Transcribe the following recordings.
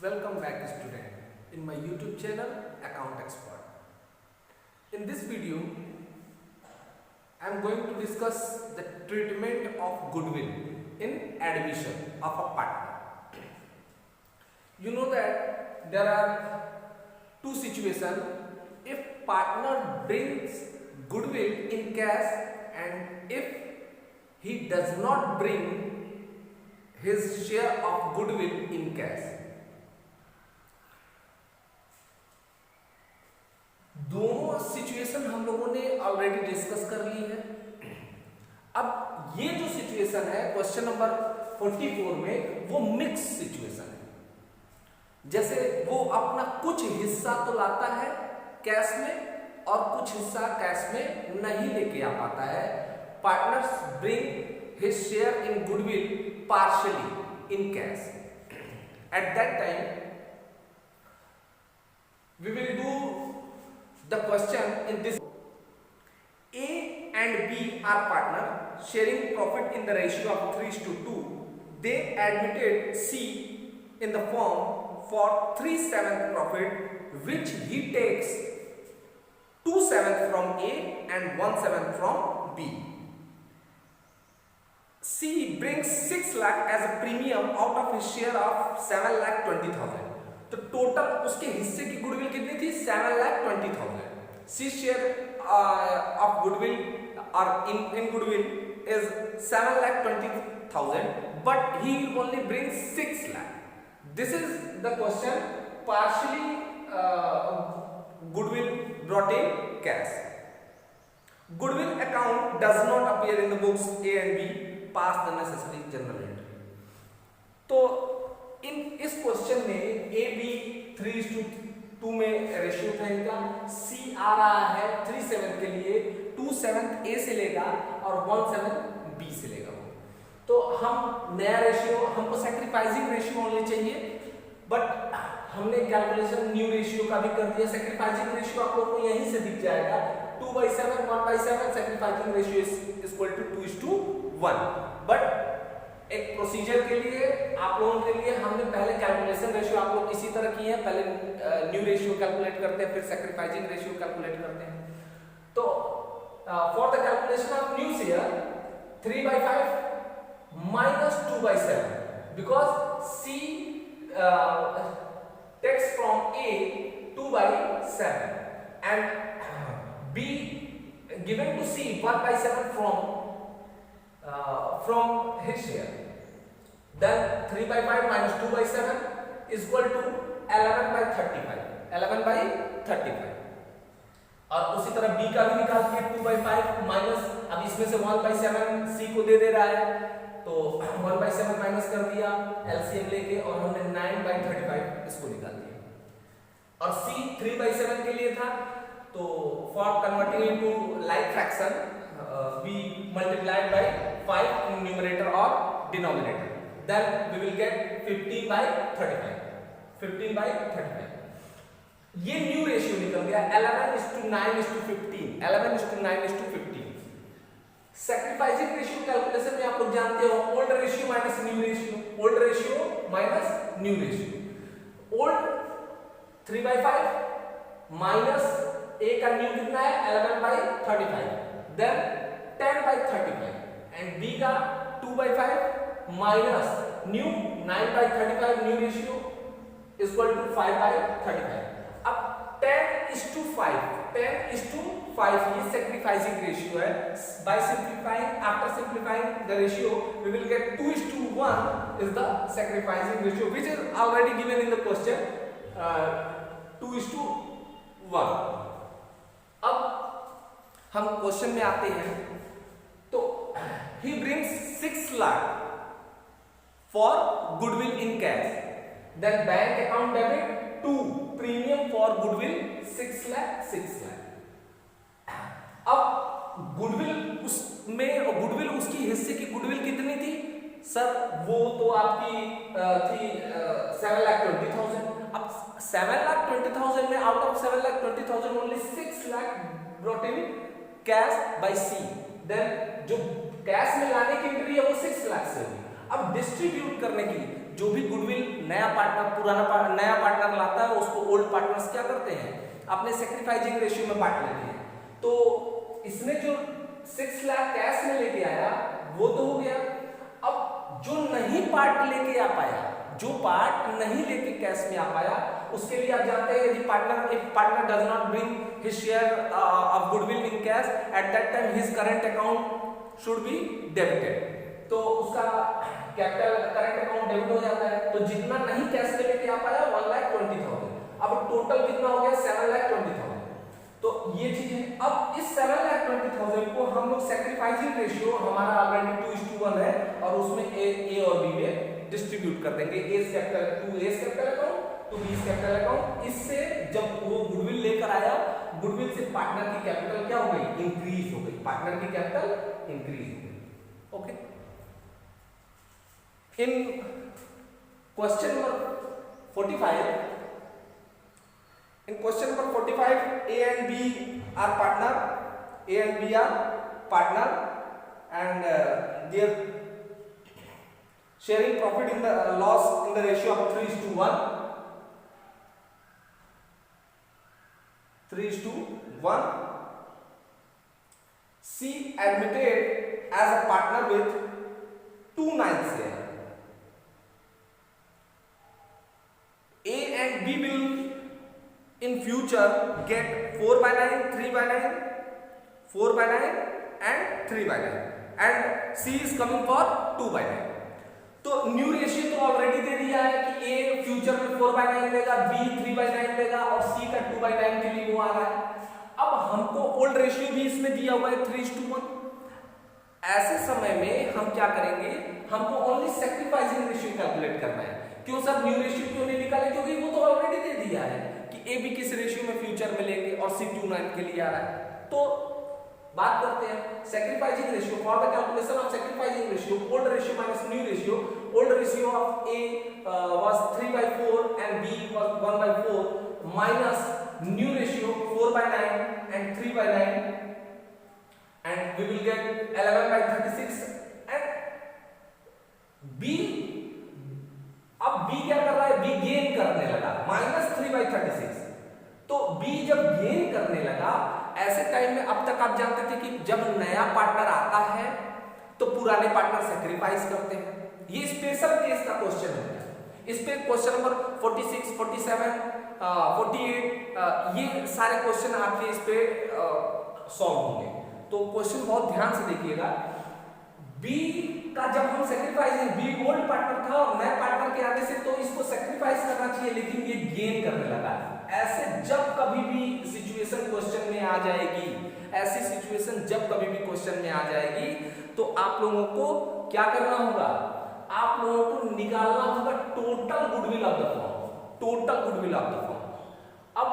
Welcome back student in my YouTube channel Account Expert. In this video I am going to discuss the treatment of goodwill in admission of a partner. You know that there are two situations. If partner brings goodwill in cash and if he does not bring his share of goodwill in cash. दोनों situation हम लोगों ने already discuss कर ली है। अब ये जो situation है क्वेश्चन नंबर 44 में वो मिक्स सिचुएशन है। जैसे वो अपना कुछ हिस्सा तो लाता है कैश में और कुछ हिस्सा कैश में नहीं लेके आ पाता है। Partners bring his share in goodwill partially in cash. At that time we will do the question in this. A and B are partner sharing profit in the ratio of 3:2. They admitted C in the firm for 3/7 profit which he takes 2/7 from A and 1/7 from B. C brings 6 lakh as a premium out of his share of 7,20,000. तो total उसके हिस्से की goodwill कितनी थी? 7,20,000. C share of goodwill और in goodwill is 7,20,000 but he only bring 6 lakh. This is the question partially goodwill brought in cash. Goodwill account does not appear in the books A and B. Pass the necessary journal entry. तो इस question में A B 3:2 में ratio था इनका. सी आ रहा है 3/7 के लिए 2/7 ए से लेगा और 1/7 बी से लेगा. तो हम नया रेशियो, हमको सैक्रिफाइसिंग रेशियो ओनली चाहिए बट हमने कैलकुलेशन न्यू रेशियो का भी कर दिया. सैक्रिफाइसिंग रेशियो आप लोग को यहीं से दिख जाएगा. 2/7 1/7 sacrificing ratio is equal to 2:1. But एक प्रोसीजर के लिए आप लोगों के लिए हमने पहले कैलकुलेशन रेशियो आप लोग इसी तरह किए हैं. पहले न्यू रेशियो कैलकुलेट करते हैं फिर सैक्रिफाइसिंग रेशियो कैलकुलेट करते हैं. तो for the calculation of new share 3/5 minus 2/7 because C takes from A 2/7 and B given to C 1/7 from his share. Then 3/5 minus 2/7 is equal to 11/35. 11/35. और उसी तरह B का भी निकाल के 2/5 माइनस, अब इसमें से 1/7 C को दे रहा है तो 1/7 माइनस कर दिया LCM लेके और हमने 9/35 इसको निकाल दिया. और C 3/7 के लिए था तो for converting into like fraction we multiplied by 5 in numerator or denominator. Then we will get 15/35. 15/35. ये न्यू रेशियो निकल गया 11:9:15. 11:9:15. सैक्रिफाइसिंग रेशियो कैलकुलेशन में आप लोग जानते हो old ratio minus new ratio. Old ratio minus new ratio. Old 3/5 minus A का new कितना है 11/35. Then 10/35 and B का 2/5 minus new 9/35 new ratio is equal to 5/35. अब 10:5 ये sacrificing ratio है. By simplifying, after simplifying the ratio, we will get 2:1 is the sacrificing ratio which is already given in the question. 2:1. अब हम question में आते हैं तो he brings 6 lakh for goodwill in cash. Then bank account debit 2 premium for goodwill 6 lakh. अब goodwill उसमें goodwill उसकी हिस्से की गुडविल कितनी थी सर? वो तो आपकी थी 7,20,000. अब 7,20,000 में out of 7,20,000 only 6 lakh brought in cash by C. Then जो कैश में लाने की एंट्री है वो 6 लाख से होगी. अब डिस्ट्रीब्यूट करने के लिए जो भी गुडविल नया पार्टनर लाता है उसको ओल्ड पार्टनर्स क्या करते हैं, अपने सेक्रीफाइसिंग रेशियो में बांट लेते हैं। तो इसने जो 6 लाख कैश में लेके आया वो तो हो गया। अब जो नहीं पार्ट लेके आ पाया, जो पार्ट नहीं लेके कैश में आ पाया, उसके लिए आप जानते हैं यदि partner does not bring his share of goodwill in cash, at that time his current account should be debited. तो उसका कैपिटल करंट अकाउंट डेबिट हो जाता है। तो जितना नहीं कैश में लेके आ पाया 1,20,000, अब टोटल कितना हो गया 7,20,000। तो ये चीज है। अब इस 7,20,000 को हम लोग सेक्रीफाइसिंग रेशियो हमारा ऑलरेडी 2:1 है और उसमें ए और बी में डिस्ट्रीब्यूट कर देंगे। A capital account to B capital account. इससे जब वो गुडविल लेकर आया, गुडविल से पार्टनर की कैपिटल क्या हो गई, इंक्रीज हो गई, पार्टनर की कैपिटल इंक्रीज हो गई। Okay, in question number 45, in question number 45, A and B are partner and their sharing profit in the loss in the ratio of 3:1. 3:1. C admitted as a partner with 2/9 share. A and B will in future get 4/9, 3/9, 4/9 and 3/9 and C is coming for 2/9। तो new ratio तो already दे दिया है कि A future में 4/9 लेगा, B 3/9 लेगा और C का 2/9 के लिए वो आ रहा है। अब हमको ओल्ड रेशियो भी इसमें दिया हुआ है 3:1। ऐसे समय में हम क्या करेंगे, हमको ओनली सेक्रीफाइसिंग रेशियो कैलकुलेट करना है। क्यों सर न्यू रेशियो क्यों नहीं निकाले, क्योंकि वो तो ऑलरेडी दे दिया है कि ए बी किस रेशियो में फ्यूचर में लेंगे और सी 2/9 के लिए आ रहा है। तो बात करते हैं sacrificing ratio. For the calculation of sacrificing ratio, old ratio minus new ratio, old ratio of A was 3/4 and B was 1/4 minus new ratio 4/9 and 3/9 and we will get 11/36 and B, अब B क्या कर रहा है, B gain करने लगा -3/36। तो B जब gain करने लगा, ऐसे टाइम में अब तक आप जानते थे कि जब नया पार्टनर आता है तो पुराने पार्टनर सेक्रीफाइस करते हैं। ये स्पेशल केस का क्वेश्चन है। इस पे क्वेश्चन नंबर 46, 47, 48 ये सारे क्वेश्चन आपके इस पे सॉल्व होंगे। तो क्वेश्चन बहुत ध्यान से देखिएगा। बी का जब हम सेक्रीफाइस, बी ओल्ड पार्टनर था और नए पार्टनर के आने से तो इसको सेक्रीफाइस करना चाहिए, लेकिन ये गेन करने लगा। ऐसे जब कभी भी सिचुएशन क्वेश्चन में आ जाएगी, ऐसी सिचुएशन जब कभी भी क्वेश्चन में आ जाएगी तो आप लोगों को क्या करना होगा, आप लोगों को निकालना होगा total goodwill of the firm, total goodwill of the firm. अब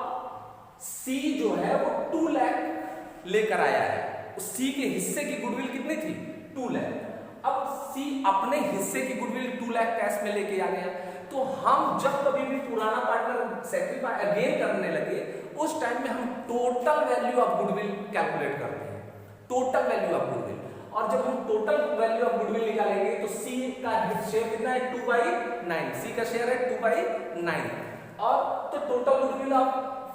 सी जो है वो 2 लाख लेकर आया है, सी के हिस्से की गुडविल कितनी थी, 2 लाख। अब सी अपने हिस्से की गुडविल 2 लाख कैश में लेके आ गया। तो हम जब कभी भी पुराना पार्टनर सेक्रीफाइस गेन करने लगे, उस टाइम में हम total value of goodwill calculate करते हैं, टोटल वैल्यू ऑफ गुडविल। और जब हम टोटल वैल्यू ऑफ गुडविल निकालेंगे तो सी का शेयर कितना है, 2/9, सी का शेयर है 2/9। और तो टोटल गुडविल ऑफ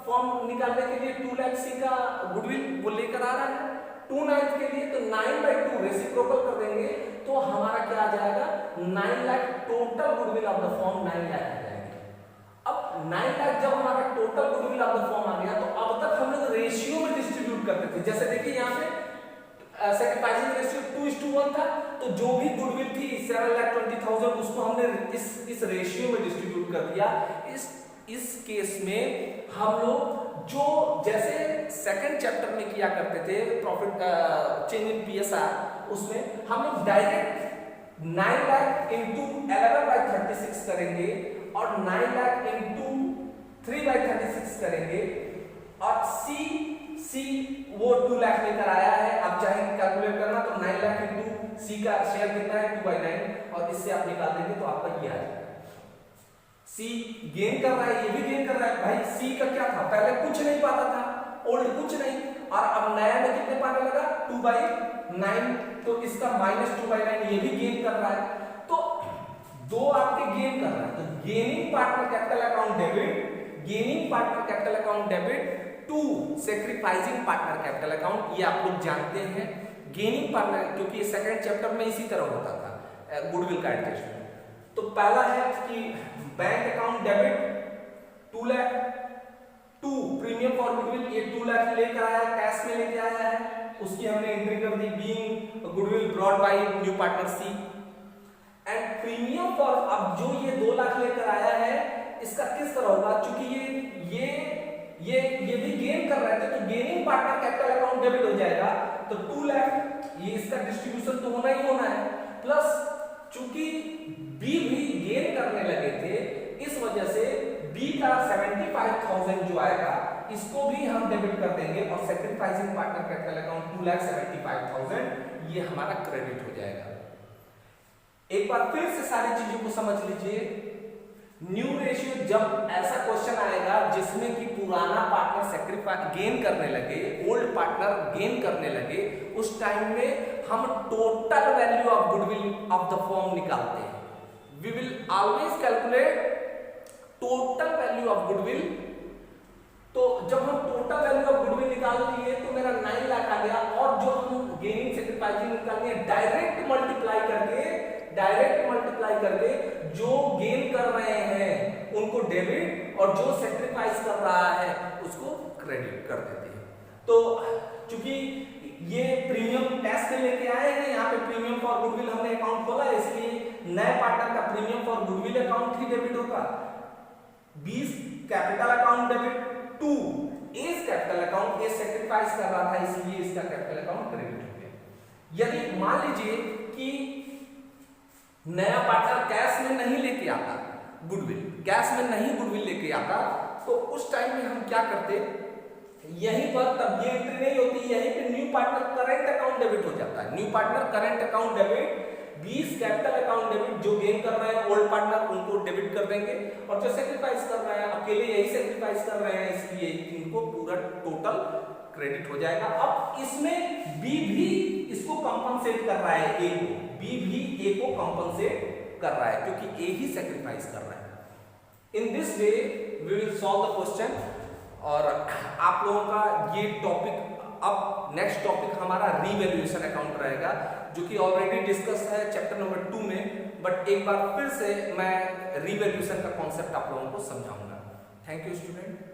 फॉर्म निकालने के लिए 2 लाख सी का गुडविल वो लेकर आ रहा है 2/9 के लिए, तो 9/2 रेसिप्रोकल कर देंगे तो हमारा क्या आ जाएगा, 9 lakh total goodwill of the firm 9 lakh आ जाएगा। अब 9 लाख जब हमारा total goodwill of the firm आ गया, तो अब तक हम लोग रेशियो में डिस्ट्रीब्यूट करते थे। जैसे देखिए यहाँ पे सेक्रीफाइसिंग रेशियो 2:1 था, तो जो भी गुडविल थी 7,20,000 उसको हमने इस रेशियो में डिस्ट्रीब्यूट कर दिया। इस केस में हम लोग जो जैसे सेकंड चैप्टर में किया करते थे प्रॉफिट चेंज इन पीएसआर, उसमें हम लोग डायरेक्ट 9 लाख इंटू 11/36 करेंगे और 9 लाख इंटू 3/36 करेंगे। और सी वो 2 लाख लेकर आया है, आप चाहेंगे कैलकुलेट करना तो 9 लाख इंटू सी का शेयर कितना है 2/9 और इससे आप निकाल देंगे तो आपका ये आ जाएगा। सी गेन कर रहा है, ये भी गेन कर रहा है। भाई सी का क्या था, पहले कुछ नहीं पाता था, ओल्ड कुछ नहीं, और अब नया में कितने पाने लगा 2/9, तो इसका -2/9 ये भी गेन कर रहा है। तो दो आपके गेन कर gaining partner capital account debit, gaining partner capital account debit to sacrificing partner capital account, ये आप लोग जानते हैं। गेनिंग पार्टनर, क्योंकि सेकंड चैप्टर में इसी तरह होता था गुडविल का एडजस्टमेंट। तो पहला है कि bank account debit 2 lakh to premium for goodwill, ये 2 लाख लेकर आया, कैश में लेके आया है, उसकी हमने एंट्री कर दी being goodwill brought by new partner C. And premium for, अब जो ये 2 लाख लेकर आया है इसका किस तरह होगा, चूंकि ये भी गेन कर रहे थे तो gaining partner capital account debit हो जाएगा, तो 2 लाख ये इसका डिस्ट्रीब्यूशन तो होना ही होना है, प्लस चूंकि बी भी गेन करने लगे थे इस वजह से बी का 75,000 जो आएगा इसको भी हम डेबिट कर देंगे और सेक्रीफाइसिंग पार्टनर कैपिटल अकाउंट 2,75,000 ये हमारा क्रेडिट हो जाएगा। एक बार फिर से सारी चीजों को समझ लीजिए। न्यू रेशियो जब ऐसा क्वेश्चन आएगा जिसमें कि पुराना पार्टनर सेक्रीफाइस गेन करने लगे, ओल्ड पार्टनर गेन करने लगे, उस टाइम में हम total value of goodwill of the firm निकालते हैं। We will always calculate total value of goodwill. तो जब हम टोटल वैल्यू ऑफ गुडविल निकाल लिए तो मेरा 9 लाख आ गया, और जो हम गेनिंग सेक्रीफाइसिंग निकालनी है डायरेक्ट मल्टीप्लाई करके जो गेन कर रहे हैं उनको डेबिट और जो सेक्रीफाइस कर रहा है उसको क्रेडिट कर देते हैं। तो चूंकि ये प्रीमियम टैक्स में लेके आए हैं, यहाँ पे प्रीमियम फॉर गुडविल हमने अकाउंट खोला है, इसलिए नए पार्टनर का प्रीमियम फॉर गुडविल अकाउंट ही डेबिट होगा। 20 capital account debit to A's capital account, A's sacrifice कर रहा था इसलिए इसका कैपिटल अकाउंट क्रेडिट हो गया। यदि मान लीजिए कि नया पार्टनर कैश में नहीं लेके आता गुडविल, कैश में नहीं गुडविल लेके आता, तो उस टाइम में हम क्या करते, यहीं पर तब ये एंट्री नहीं होती, यहीं पे new partner current account debit हो जाता है। New partner current account debit 20 capital account debit, जो गेन कर रहे हैं ओल्ड पार्टनर उनको डेबिट कर देंगे, और जो सेक्रीफाइस कर रहे हैं अकेले यही सेक्रीफाइस कर रहे हैं इसलिए इनको पूरा टोटल क्रेडिट हो जाएगा। अब इसमें बी भी इसको कंपनसेट कर रहा है, ए को, बी भी ए को कंपनसेट कर रहा है क्योंकि ए ही सेक्रीफाइस कर रहा है। In this way we will solve the question. और आप लोगों का ये टॉपिक, अब नेक्स्ट टॉपिक हमारा रीवैल्यूएशन अकाउंट रहेगा, जो कि ऑलरेडी डिस्कस है चैप्टर नंबर 2 में, बट एक बार फिर से मैं रीवैल्यूएशन का कॉन्सेप्ट आप लोगों को समझाऊंगा। Thank you student.